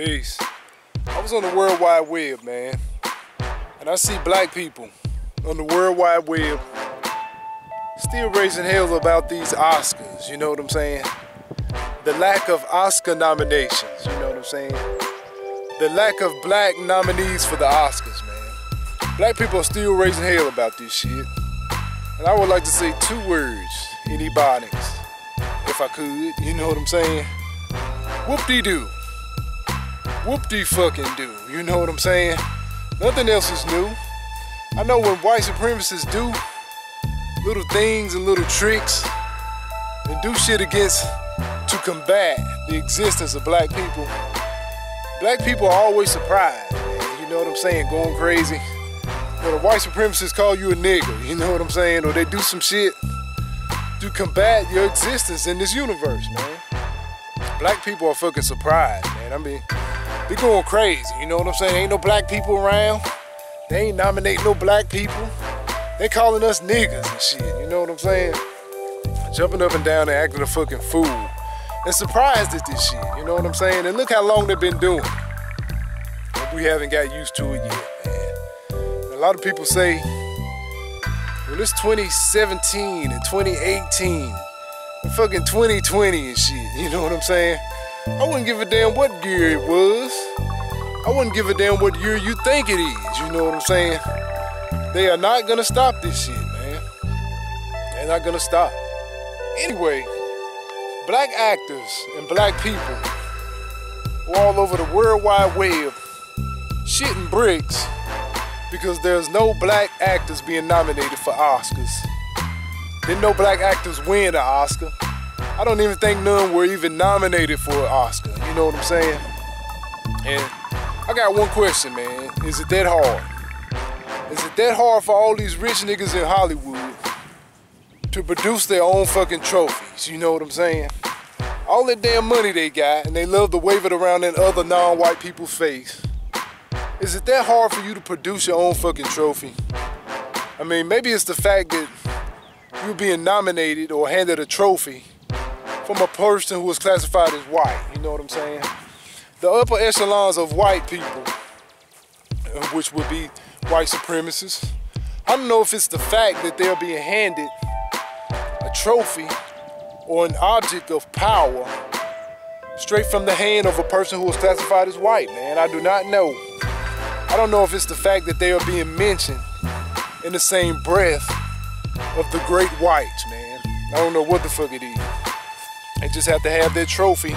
Peace. I was on the World Wide Web, man, and I see black people on the World Wide Web still raising hell about these Oscars, you know what I'm saying? The lack of Oscar nominations, you know what I'm saying? The lack of black nominees for the Oscars, man. Black people are still raising hell about this shit. And I would like to say two words in Ebonics, if I could, you know what I'm saying? Whoop-de-doo. Whoop-de-fucking-doo, you know what I'm saying? Nothing else is new. I know when white supremacists do little things and little tricks and do shit to combat the existence of black people are always surprised, man, you know what I'm saying, going crazy. When a white supremacist call you a nigger, you know what I'm saying, or they do some shit to combat your existence in this universe, man. Black people are fucking surprised, man. I mean, they going crazy, you know what I'm saying? Ain't no black people around. They ain't nominating no black people. They calling us niggas and shit, you know what I'm saying? Jumping up and down and acting a fucking fool. And surprised at this shit, you know what I'm saying? And look how long they've been doing it. But we haven't got used to it yet, man. And a lot of people say, well, it's 2017 and 2018 and fucking 2020 and shit, you know what I'm saying? I wouldn't give a damn what year it was. I wouldn't give a damn what year you think it is, you know what I'm saying? They are not gonna stop this shit, man. They're not gonna stop. Anyway, black actors and black people are all over the World Wide Web shitting bricks because there's no black actors being nominated for Oscars. Didn't no black actors win an Oscar. I don't even think none were even nominated for an Oscar, you know what I'm saying? And I got one question, man. Is it that hard? Is it that hard for all these rich niggas in Hollywood to produce their own fucking trophies, you know what I'm saying? All that damn money they got, and they love to wave it around in other non-white people's face. Is it that hard for you to produce your own fucking trophy? I mean, maybe it's the fact that you're being nominated or handed a trophy from a person who was classified as white, you know what I'm saying? The upper echelons of white people, which would be white supremacists, I don't know if it's the fact that they're being handed a trophy or an object of power straight from the hand of a person who was classified as white, man. I do not know. I don't know if it's the fact that they are being mentioned in the same breath of the great whites, man. I don't know what the fuck it is. They just have to have their trophy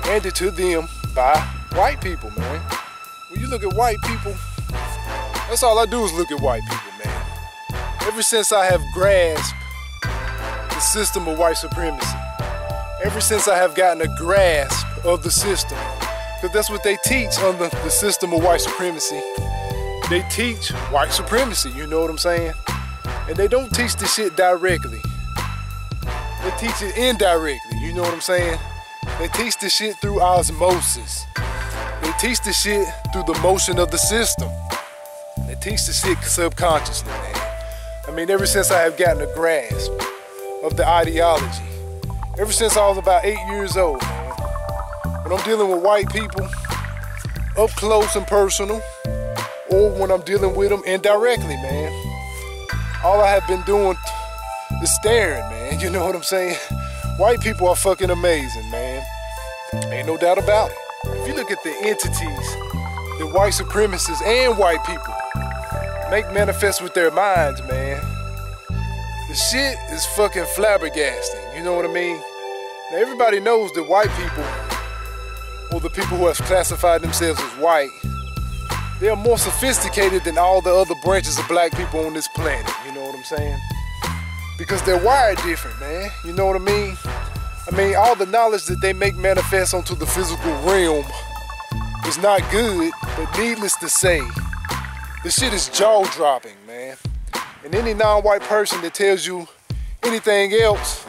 handed to them by white people, man. When you look at white people, that's all I do is look at white people, man. Ever since I have grasped the system of white supremacy, ever since I have gotten a grasp of the system, because that's what they teach under the system of white supremacy. They teach white supremacy, you know what I'm saying? And they don't teach the shit directly. They teach it indirectly, you know what I'm saying? They teach the shit through osmosis. They teach the shit through the motion of the system. They teach the shit subconsciously, man. I mean, ever since I have gotten a grasp of the ideology, ever since I was about 8 years old, man, when I'm dealing with white people up close and personal, or when I'm dealing with them indirectly, man, all I have been doing is staring, man, you know what I'm saying? White people are fucking amazing, man. Ain't no doubt about it. If you look at the entities that white supremacists and white people make manifest with their minds, man, the shit is fucking flabbergasting, you know what I mean? Now everybody knows that white people, or the people who have classified themselves as white, they are more sophisticated than all the other branches of black people on this planet, you know what I'm saying? Because they're wired different, man, you know what I mean? I mean, all the knowledge that they make manifest onto the physical realm is not good, but needless to say, the shit is jaw-dropping, man. And any non-white person that tells you anything else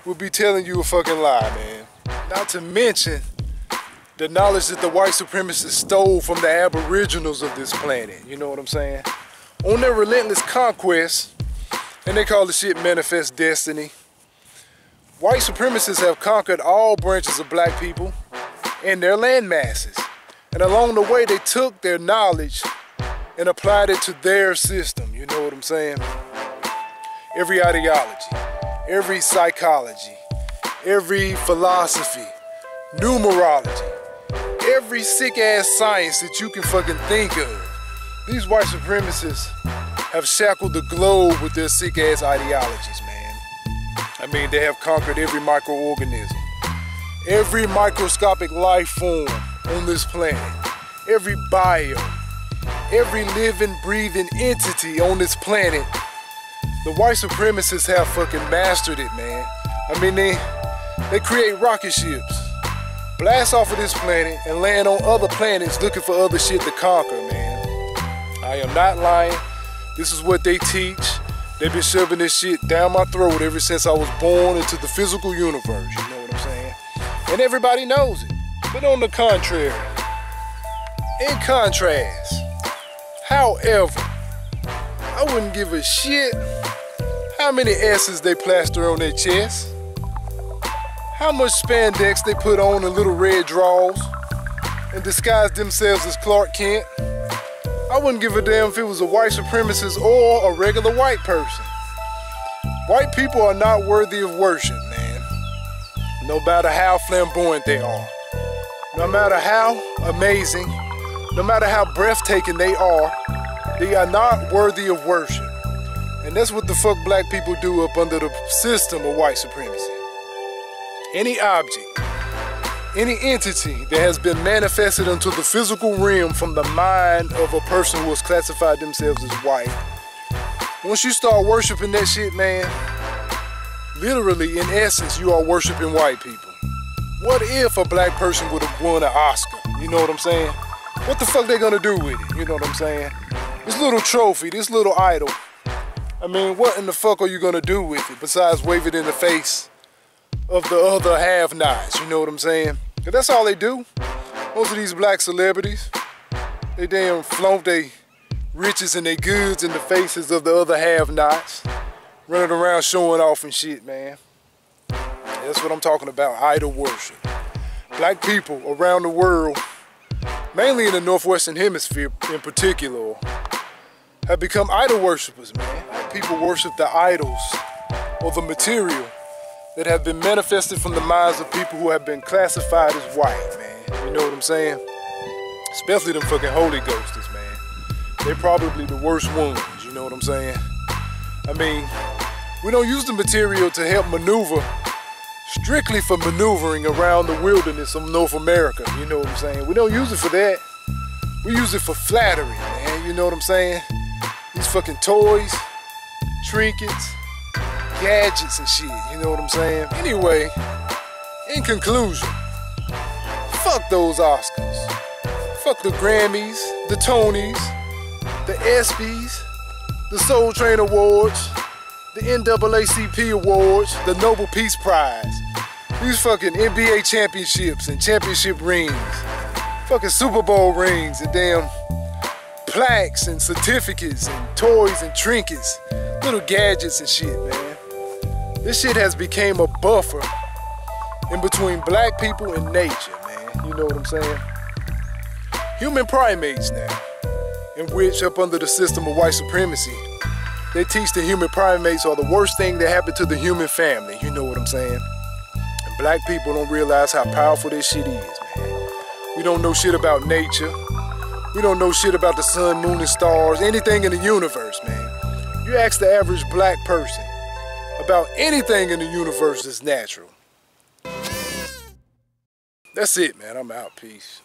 will be telling you a fucking lie, man. Not to mention the knowledge that the white supremacists stole from the aboriginals of this planet, you know what I'm saying? On their relentless conquest, and they call the shit manifest destiny, white supremacists have conquered all branches of black people and their land masses. And along the way, they took their knowledge and applied it to their system. You know what I'm saying? Every ideology, every psychology, every philosophy, numerology, every sick-ass science that you can fucking think of. These white supremacists have shackled the globe with their sick-ass ideologies, man. I mean, they have conquered every microorganism, every microscopic life form on this planet, every bio, every living, breathing entity on this planet. The white supremacists have fucking mastered it, man. I mean, they create rocket ships, blast off of this planet, and land on other planets looking for other shit to conquer, man. I am not lying. This is what they teach. They've been shoving this shit down my throat ever since I was born into the physical universe, you know what I'm saying? And everybody knows it. But on the contrary, in contrast, however, I wouldn't give a shit how many S's they plaster on their chest, how much spandex they put on in little red drawers and disguise themselves as Clark Kent. I wouldn't give a damn if it was a white supremacist or a regular white person. White people are not worthy of worship, man. No matter how flamboyant they are, no matter how amazing, no matter how breathtaking they are not worthy of worship. And that's what the fuck black people do up under the system of white supremacy. Any object, any entity that has been manifested into the physical realm from the mind of a person who has classified themselves as white, once you start worshiping that shit, man, literally, in essence, you are worshiping white people. What if a black person would have won an Oscar? You know what I'm saying? What the fuck they gonna do with it? You know what I'm saying? This little trophy, this little idol. I mean, what in the fuck are you gonna do with it besides wave it in the face of the other have-nots? You know what I'm saying? 'Cause that's all they do. Most of these black celebrities, they damn flaunt their riches and their goods in the faces of the other have-nots, running around showing off and shit, man. That's what I'm talking about, idol worship. Black people around the world, mainly in the Northwestern Hemisphere in particular, have become idol worshipers, man. People worship the idols or the material that have been manifested from the minds of people who have been classified as white, man. You know what I'm saying? Especially them fucking Holy Ghosters, man. They're probably the worst ones, you know what I'm saying? I mean, we don't use the material to help maneuver, strictly for maneuvering around the wilderness of North America, you know what I'm saying? We don't use it for that. We use it for flattery, man, you know what I'm saying? These fucking toys, trinkets, gadgets and shit, you know what I'm saying? Anyway, in conclusion, fuck those Oscars. Fuck the Grammys, the Tonys, the ESPYs, the Soul Train Awards, the NAACP Awards, the Nobel Peace Prize, these fucking NBA championships and championship rings, fucking Super Bowl rings and damn plaques and certificates and toys and trinkets, little gadgets and shit, man. This shit has become a buffer in between black people and nature, man. You know what I'm saying? Human primates now, in which up under the system of white supremacy, they teach the human primates are the worst thing that happened to the human family. You know what I'm saying? And black people don't realize how powerful this shit is, man. We don't know shit about nature. We don't know shit about the sun, moon, and stars, anything in the universe, man. You ask the average black person about anything in the universe that's natural. That's it, man. I'm out. Peace.